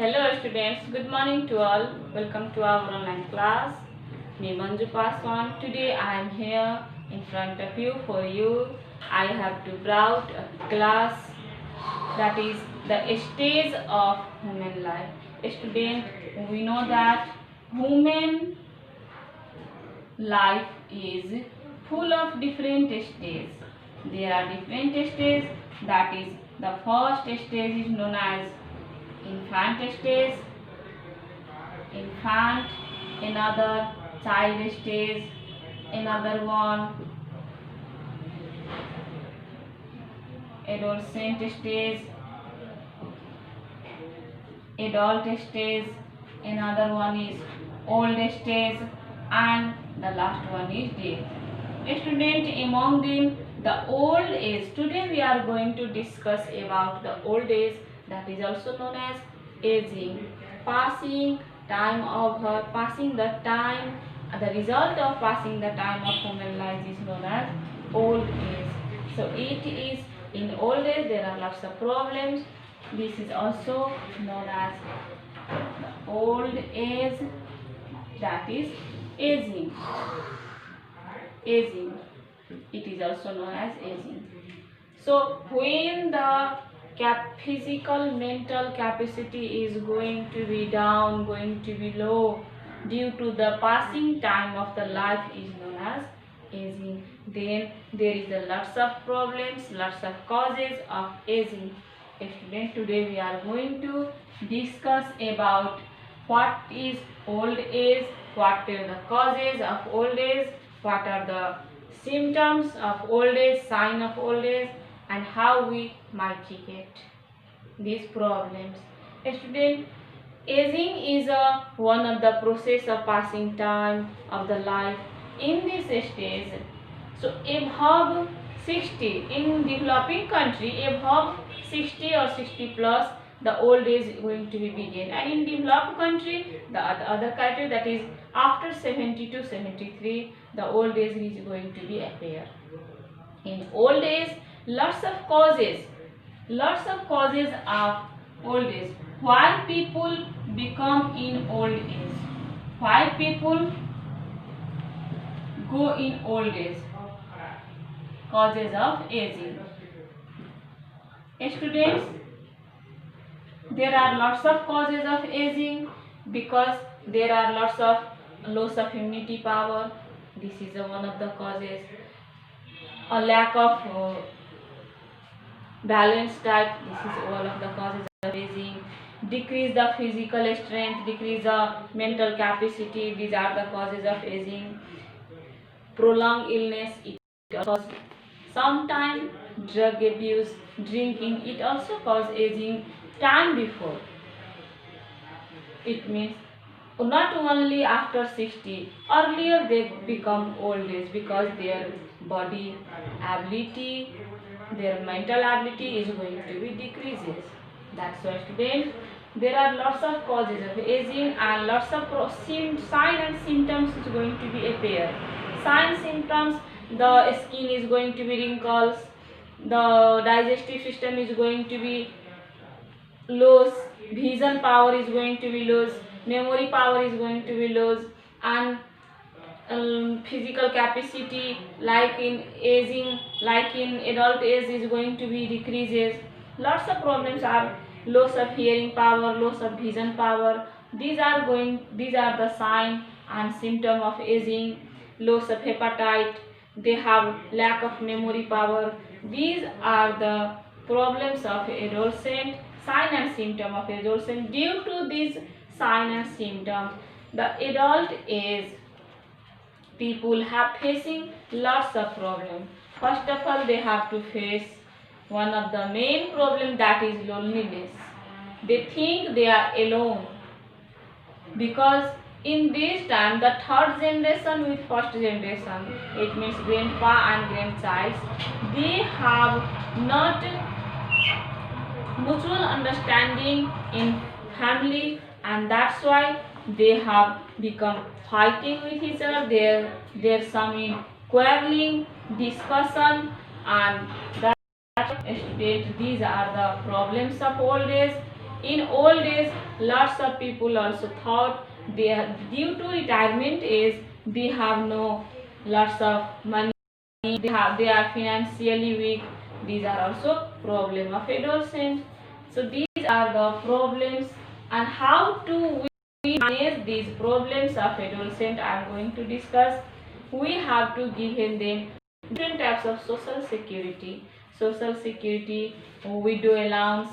Hello students, good morning to all. Welcome to our online class. Me Manju Paswan. Today I am here in front of you for you. I have to brought a class that is the stage of human life. Student, we know that human life is full of different stages. There are different stages. That is, the first stage is known as infant stage, infant, another child stage, another one adolescent stage, adult stage, another one is old stage, and the last one is death. Student, among them the old age. Today we are going to discuss about the old age, that is also known as aging, passing time of passing the time. The result of passing the time of human life is known as old age. So it is in old age there are lots of problems. This is also known as the old age, that is aging. Aging, it is also known as aging. So when the physical mental capacity is going to be down, going to be low due to the passing time of the life is known as aging. Then there is a lots of problems, lots of causes of aging. Student, today we are going to discuss about what is old age, what are the causes of old age, what are the symptoms of old age, sign of old age, and how we mitigate these problems. Student, aging is one of the process of passing time of the life in this stage. So above 60, in developing country, above 60 or 60 plus, the old age is going to be begin, and in developed country the other criteria, that is after 70 to 73, the old age is going to be appear. In old age, lots of causes of old age. Why people become in old age, why people go in old age, causes of aging. Students, there are lots of causes of aging because there are lots of loss of immunity power. This is one of the causes. A lack of balanced diet. This is all of the causes of aging. Decrease the physical strength, decrease the mental capacity. These are the causes of aging. Prolonged illness. It also sometimes drug abuse, drinking. It also causes aging time before. It means not only after 60, earlier they become old age because their body ability, their mental ability is going to be decreases. That's why students, there are lots of causes of aging and lots of sign and symptoms is going to be appear. Sign symptoms, the skin is going to be wrinkles, the digestive system is going to be loss, vision power is going to be loss, memory power is going to be loss, and physical capacity like in aging, like in adult age is going to be decreases. Lots of problems are loss of hearing power, loss of vision power. These are the sign and symptom of aging. Loss of appetite, they have lack of memory power. These are the problems of adolescent, sign and symptom of adolescent. Due to these sign and symptoms, the adult age people have facing lots of problems. First of all, they have to face one of the main problem, that is loneliness. They think they are alone because in this time the third generation with first generation, it means grandpa and grandchild, they have not mutual understanding in family, and that's why they have become fighting with each other. There's some in quarreling, discussion, and that state. These are the problems of old age. In old days, lots of people also thought due to retirement age they have no lots of money, they are financially weak. These are also problem of adolescent. So these are the problems, and how to we manage these problems of adolescent I am going to discuss. We have to give them different types of social security. Social security, widow allowance,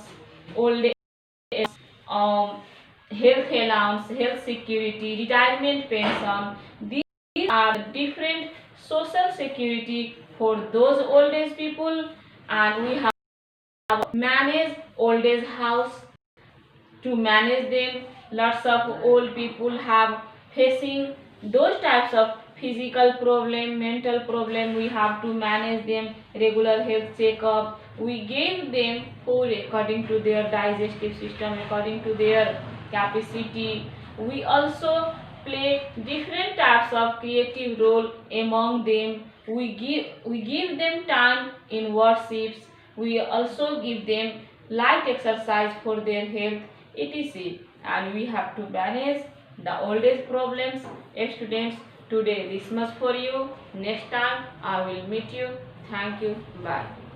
old age, health allowance, health security, retirement pension. These are different social security for those old age people. And we have manage old age house. To manage them, lots of old people have facing those types of physical problem, mental problem. We have to manage them, regular health checkup. We give them food according to their digestive system, according to their capacity. We also play different types of creative role among them. We give them time in worships. We also give them light exercise for their health, etc. And we have to manage the old age problems. Students, today this much for you. Next time I will meet you. Thank you. Bye.